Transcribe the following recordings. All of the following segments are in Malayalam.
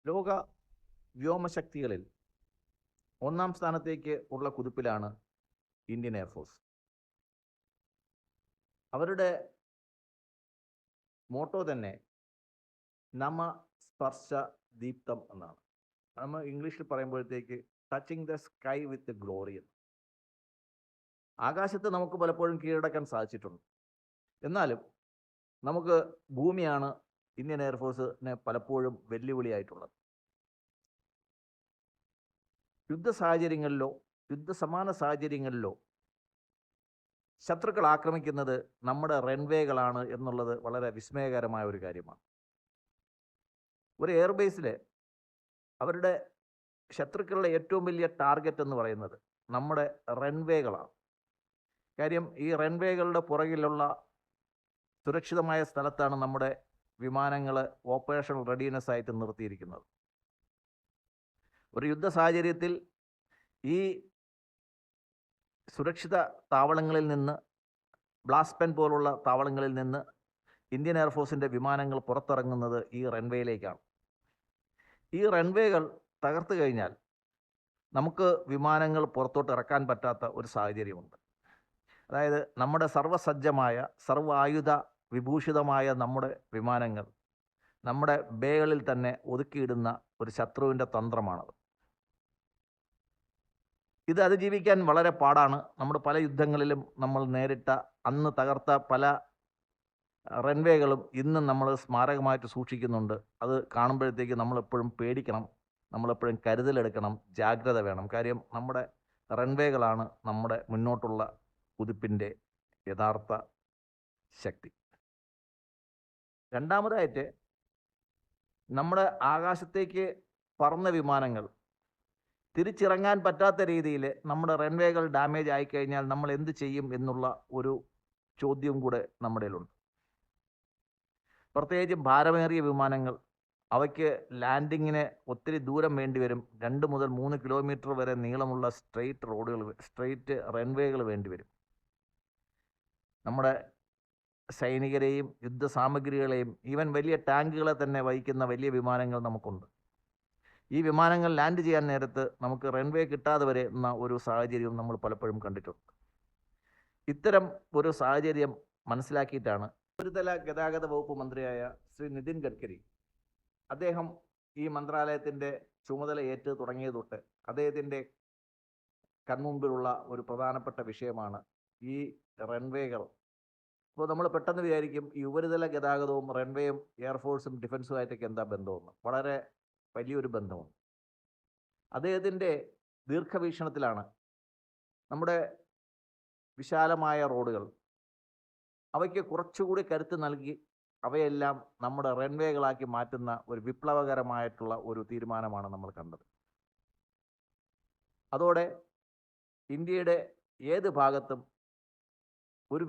ലോക വ്യോമശക്തികളിൽ ഒന്നാം സ്ഥാനത്തേക്ക് ഉള്ള കുതിപ്പിലാണ് ഇന്ത്യൻ എയർഫോഴ്സ്. അവരുടെ മോട്ടോ തന്നെ നമ സ്പർശ ദീപ്തം എന്നാണ്. നമ്മൾ ഇംഗ്ലീഷിൽ പറയുമ്പോഴത്തേക്ക് touching the sky with glory എന്ന്. ആകാശത്ത് നമുക്ക് പലപ്പോഴും കീഴടക്കാൻ സാധിച്ചിട്ടുണ്ട്. എന്നാലും നമുക്ക് ഭൂമിയാണ് ഇന്ത്യൻ എയർഫോഴ്സിന് പലപ്പോഴും വെല്ലുവിളിയായിട്ടുള്ളത്. യുദ്ധ സാഹചര്യങ്ങളിലോ യുദ്ധസമാന സാഹചര്യങ്ങളിലോ ശത്രുക്കൾ ആക്രമിക്കുന്നത് നമ്മുടെ റൺവേകളാണ് എന്നുള്ളത് വളരെ വിസ്മയകരമായ ഒരു കാര്യമാണ്. ഒരു എയർബേസിൽ അവരുടെ ശത്രുക്കളുടെ ഏറ്റവും വലിയ ടാർഗറ്റ് എന്ന് പറയുന്നത് നമ്മുടെ റൺവേകളാണ്. കാര്യം ഈ റൺവേകളുടെ പുറകിലുള്ള സുരക്ഷിതമായ സ്ഥലത്താണ് നമ്മുടെ വിമാനങ്ങൾ ഓപ്പറേഷണൽ റെഡിനെസ് ആയിട്ട് നിർത്തിയിരിക്കുന്നത്. ഒരു യുദ്ധ സാഹചര്യത്തിൽ ഈ സുരക്ഷിത താവളങ്ങളിൽ നിന്ന്, ബ്ലാസ്റ്റ് പെൻ പോലുള്ള താവളങ്ങളിൽ നിന്ന് ഇന്ത്യൻ എയർഫോഴ്സിൻ്റെ വിമാനങ്ങൾ പുറത്തിറങ്ങുന്നത് ഈ റൺവേയിലേക്കാണ്. ഈ റൺവേകൾ തകർത്തു കഴിഞ്ഞാൽ നമുക്ക് വിമാനങ്ങൾ പുറത്തോട്ട് ഇറക്കാൻ പറ്റാത്ത ഒരു സാഹചര്യമുണ്ട്. അതായത് നമ്മുടെ സർവ്വസജ്ജമായ സർവ്വായുധ വിഭൂഷിതമായ നമ്മുടെ വിമാനങ്ങൾ നമ്മുടെ ബേകളിൽ തന്നെ ഒതുക്കിയിടുന്ന ഒരു ശത്രുവിൻ്റെ തന്ത്രമാണത്. ഇത് അതിജീവിക്കാൻ വളരെ പാടാണ്. നമ്മുടെ പല യുദ്ധങ്ങളിലും നമ്മൾ നേരിട്ട അന്ന് തകർത്ത പല റൺവേകളും ഇന്നും നമ്മൾ സ്മാരകമായിട്ട് സൂക്ഷിക്കുന്നുണ്ട്. അത് കാണുമ്പോഴത്തേക്ക് നമ്മളെപ്പോഴും പേടിക്കണം, നമ്മളെപ്പോഴും കരുതലെടുക്കണം, ജാഗ്രത വേണം. കാര്യം നമ്മുടെ റൺവേകളാണ് നമ്മുടെ മുന്നോട്ടുള്ള കുതിപ്പിൻ്റെ യഥാർത്ഥ ശക്തി. രണ്ടാമതായിട്ട്, നമ്മുടെ ആകാശത്തേക്ക് പറന്ന വിമാനങ്ങൾ തിരിച്ചിറങ്ങാൻ പറ്റാത്ത രീതിയിൽ നമ്മുടെ റൺവേകൾ ഡാമേജ് ആയിക്കഴിഞ്ഞാൽ നമ്മൾ എന്ത് ചെയ്യും എന്നുള്ള ഒരു ചോദ്യവും കൂടെ നമ്മുടെ കയ്യിലുണ്ട്. പ്രത്യേകിച്ചും ഭാരമേറിയ വിമാനങ്ങൾ, അവയ്ക്ക് ലാൻഡിങ്ങിന് ഒത്തിരി ദൂരം വേണ്ടിവരും. 2 മുതൽ 3 കിലോമീറ്റർ വരെ നീളമുള്ള സ്ട്രെയിറ്റ് റൺവേകൾ വേണ്ടിവരും. നമ്മുടെ സൈനികരെയും യുദ്ധസാമഗ്രികളെയും ഈവൻ വലിയ ടാങ്കുകളെ തന്നെ വഹിക്കുന്ന വലിയ വിമാനങ്ങൾ നമുക്കുണ്ട്. ഈ വിമാനങ്ങൾ ലാൻഡ് ചെയ്യാൻ നേരത്ത് നമുക്ക് റൺവേ കിട്ടാതെ വരെ എന്ന ഒരു സാഹചര്യവും നമ്മൾ പലപ്പോഴും കണ്ടിട്ടുണ്ട്. ഇത്തരം ഒരു സാഹചര്യം മനസ്സിലാക്കിയിട്ടാണ് ഉപരിതല ഗതാഗത വകുപ്പ് മന്ത്രിയായ ശ്രീ നിതിൻ ഗഡ്കരി, അദ്ദേഹം ഈ മന്ത്രാലയത്തിൻ്റെ ചുമതല ഏറ്റ് തുടങ്ങിയത് തൊട്ട് അദ്ദേഹത്തിൻ്റെ കൺമുമ്പിലുള്ള ഒരു പ്രധാനപ്പെട്ട വിഷയമാണ് ഈ റൺവേകൾ. അപ്പോൾ നമ്മൾ പെട്ടെന്ന് വിചാരിക്കും ഈ ഉപരിതല ഗതാഗതവും റൺവേയും എയർഫോഴ്സും ഡിഫൻസുമായിട്ടൊക്കെ എന്താ ബന്ധമെന്ന്. വളരെ വലിയൊരു ബന്ധമുണ്ട്. അദ്ദേഹത്തിൻ്റെ ദീർഘവീക്ഷണത്തിലാണ് നമ്മുടെ വിശാലമായ റോഡുകൾ, അവയ്ക്ക് കുറച്ചുകൂടി കരുത്ത് നൽകി അവയെല്ലാം നമ്മുടെ റൺവേകളാക്കി മാറ്റുന്ന ഒരു വിപ്ലവകരമായിട്ടുള്ള ഒരു തീരുമാനമാണ് നമ്മൾ കണ്ടത്. അതോടെ ഇന്ത്യയുടെ ഏത് ഭാഗത്തും ഒരു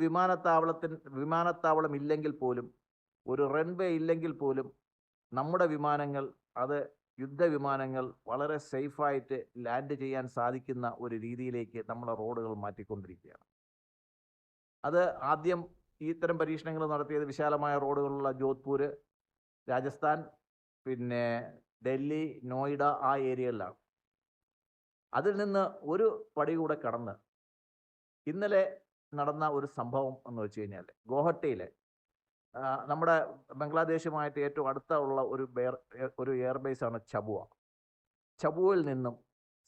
വിമാനത്താവളം ഇല്ലെങ്കിൽ പോലും, ഒരു റൺവേ ഇല്ലെങ്കിൽ പോലും നമ്മുടെ വിമാനങ്ങൾ, അത് യുദ്ധവിമാനങ്ങൾ വളരെ സേഫായിട്ട് ലാൻഡ് ചെയ്യാൻ സാധിക്കുന്ന ഒരു രീതിയിലേക്ക് നമ്മളെ റോഡുകൾ മാറ്റിക്കൊണ്ടിരിക്കുകയാണ്. അത് ആദ്യം ഇത്തരം പരീക്ഷണങ്ങൾ നടത്തിയത് വിശാലമായ റോഡുകളുള്ള ജോധ്പൂർ, രാജസ്ഥാൻ, പിന്നെ ഡൽഹി, നോയിഡ, ആ ഏരിയകളിലാണ്. അതിൽ നിന്ന് ഒരു പടി കൂടെ കടന്ന് ഇന്നലെ നടന്ന ഒരു സംഭവം എന്ന് വെച്ച് കഴിഞ്ഞാൽ, ഗോഹട്ടിയിലെ നമ്മുടെ ബംഗ്ലാദേശുമായിട്ട് ഏറ്റവും അടുത്തുള്ള ഒരു എയർബേസാണ് ചബുവ. ചബുവയിൽ നിന്നും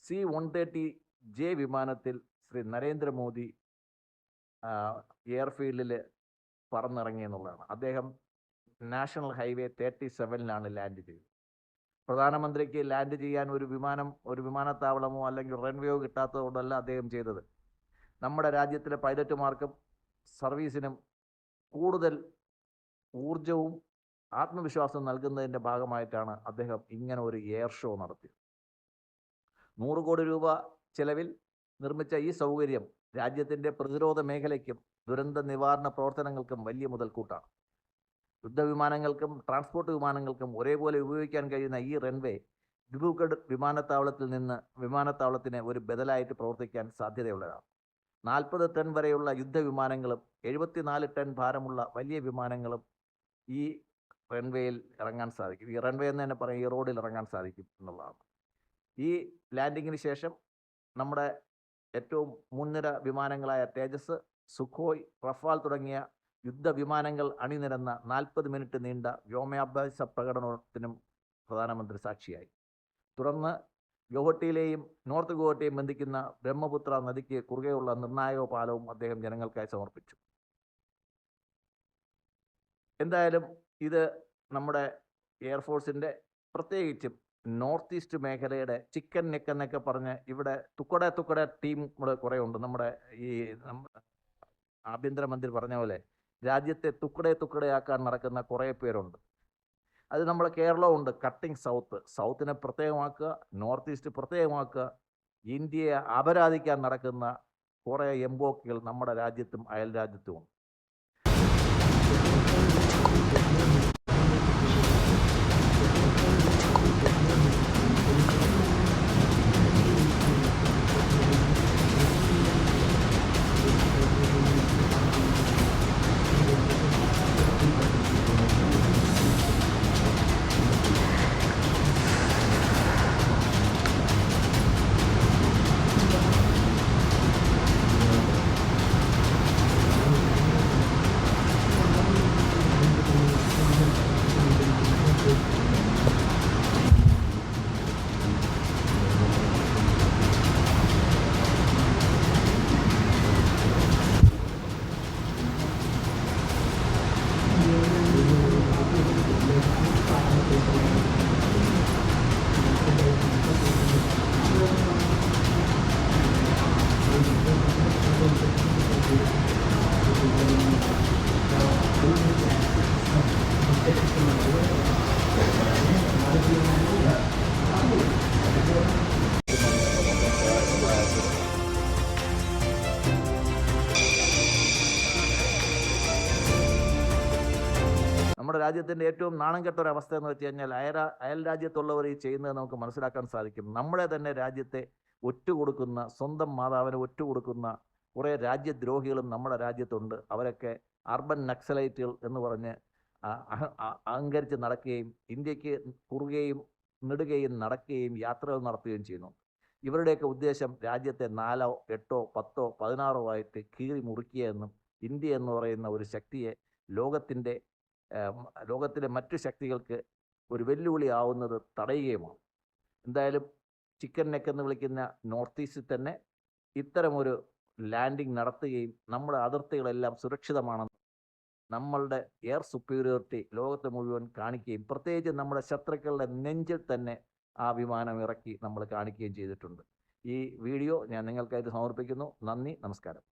C-130J വിമാനത്തിൽ ശ്രീ നരേന്ദ്രമോദി എയർഫീൽഡിൽ പറന്നിറങ്ങി എന്നുള്ളതാണ്. അദ്ദേഹം നാഷണൽ ഹൈവേ 37 ലാൻഡ് ചെയ്തത്. പ്രധാനമന്ത്രിക്ക് ലാൻഡ് ചെയ്യാൻ ഒരു വിമാനത്താവളമോ അല്ലെങ്കിൽ റൺവേയോ കിട്ടാത്തതുകൊണ്ടല്ല അദ്ദേഹം ചെയ്തത്. നമ്മുടെ രാജ്യത്തിലെ പൈലറ്റുമാർക്കും സർവീസിനും കൂടുതൽ ഊർജവും ആത്മവിശ്വാസവും നൽകുന്നതിൻ്റെ ഭാഗമായിട്ടാണ് അദ്ദേഹം ഇങ്ങനെ ഒരു എയർ ഷോ നടത്തിയത്. 100 കോടി രൂപ ചെലവിൽ നിർമ്മിച്ച ഈ സൗകര്യം രാജ്യത്തിൻ്റെ പ്രതിരോധ മേഖലയ്ക്കും ദുരന്ത നിവാരണ പ്രവർത്തനങ്ങൾക്കും വലിയ മുതൽക്കൂട്ടാണ്. യുദ്ധവിമാനങ്ങൾക്കും ട്രാൻസ്പോർട്ട് വിമാനങ്ങൾക്കും ഒരേപോലെ ഉപയോഗിക്കാൻ കഴിയുന്ന ഈ റൺവേ ദിബ്രുഗഡ് വിമാനത്താവളത്തിന് ഒരു ബദലായിട്ട് പ്രവർത്തിക്കാൻ സാധ്യതയുള്ളതാണ്. 40 ടൺ വരെയുള്ള യുദ്ധവിമാനങ്ങളും 74 ടൺ ഭാരമുള്ള വലിയ വിമാനങ്ങളും ഈ റൺവേയിൽ ഇറങ്ങാൻ സാധിക്കും. ഈ റൺവേ എന്ന് തന്നെ പറയും, ഈ റോഡിൽ ഇറങ്ങാൻ സാധിക്കും എന്നുള്ളതാണ്. ഈ ലാൻഡിങ്ങിന് ശേഷം നമ്മുടെ ഏറ്റവും മുൻനിര വിമാനങ്ങളായ തേജസ്, സുഖോയ്, റഫാൽ തുടങ്ങിയ യുദ്ധവിമാനങ്ങൾ അണിനിരന്ന 40 മിനിറ്റ് നീണ്ട വ്യോമാഭ്യാസ പ്രകടനത്തിനും പ്രധാനമന്ത്രി സാക്ഷിയായി. തുടർന്ന് ഗുവാഹട്ടിയിലെയും നോർത്ത് ഗുവാഹട്ടിയെയും ബന്ധിക്കുന്ന ബ്രഹ്മപുത്ര നദിക്ക് കുറുകെയുള്ള നിർണായക പാലവും അദ്ദേഹം ജനങ്ങൾക്കായി സമർപ്പിച്ചു. എന്തായാലും ഇത് നമ്മുടെ എയർഫോഴ്സിൻ്റെ, പ്രത്യേകിച്ചും നോർത്ത് ഈസ്റ്റ് മേഖലയുടെ ചിക്കൻ നെക്ക് എന്നൊക്കെ പറഞ്ഞ് ഇവിടെ തുക്കട ടീം കുറേ ഉണ്ട്. നമ്മുടെ ഈ ആഭ്യന്തരമന്ത്രി പറഞ്ഞ പോലെ രാജ്യത്തെ തുക്കടയാക്കാൻ നടക്കുന്ന കുറേ പേരുണ്ട്. അത് നമ്മുടെ കേരളമുണ്ട്. കട്ടിങ് സൗത്തിനെ പ്രത്യേകമാക്കുക, നോർത്ത് ഈസ്റ്റ് പ്രത്യേകമാക്കുക, ഇന്ത്യയെ അപരാധിക്കാൻ നടക്കുന്ന കുറേ എംബോക്കുകൾ നമ്മുടെ രാജ്യത്തും അയൽ രാജ്യത്തുമുണ്ട്. നമ്മുടെ രാജ്യത്തിൻ്റെ ഏറ്റവും നാണം കെട്ട ഒരു അവസ്ഥ എന്ന് വെച്ച് കഴിഞ്ഞാൽ അയൽ രാജ്യത്തുള്ളവർ ഈ ചെയ്യുന്നത് നമുക്ക് മനസ്സിലാക്കാൻ സാധിക്കും. നമ്മുടെ തന്നെ രാജ്യത്തെ ഒറ്റുകൊടുക്കുന്ന, സ്വന്തം മാതാവിനെ ഒറ്റുകൊടുക്കുന്ന കുറേ രാജ്യദ്രോഹികളും നമ്മുടെ രാജ്യത്തുണ്ട്. അവരൊക്കെ അർബൻ നക്സലൈറ്റുകൾ എന്ന് പറഞ്ഞ് അഹങ്കരിച്ച് നടക്കുകയും ഇന്ത്യക്ക് കുറുകയും നെടുകയും നടക്കുകയും യാത്രകൾ നടത്തുകയും ചെയ്യുന്നു. ഇവരുടെയൊക്കെ ഉദ്ദേശം രാജ്യത്തെ 4, 8, 10, 16 ആയിട്ട് കീറി മുറിക്കുക എന്നും ഇന്ത്യ എന്ന് പറയുന്ന ഒരു ശക്തിയെ ലോകത്തിലെ മറ്റു ശക്തികൾക്ക് ഒരു വെല്ലുവിളി ആവുന്നത് തടയുകയുമാണ്. എന്തായാലും ചിക്കൻ നെക്ക് എന്ന് വിളിക്കുന്ന നോർത്ത് ഈസ്റ്റിൽ തന്നെ ഇത്തരമൊരു ലാൻഡിംഗ് നടത്തുകയും നമ്മുടെ അതിർത്തികളെല്ലാം സുരക്ഷിതമാണെന്ന് നമ്മളുടെ എയർ സുപ്പീരിയോറിറ്റി ലോകത്തെ മുഴുവൻ കാണിക്കുകയും പ്രത്യേകിച്ച് നമ്മുടെ ശത്രുക്കളുടെ നെഞ്ചിൽ തന്നെ ആ വിമാനം ഇറക്കി നമ്മൾ കാണിക്കുകയും ചെയ്തിട്ടുണ്ട്. ഈ വീഡിയോ ഞാൻ നിങ്ങൾക്കായിട്ട് സമർപ്പിക്കുന്നു. നന്ദി, നമസ്കാരം.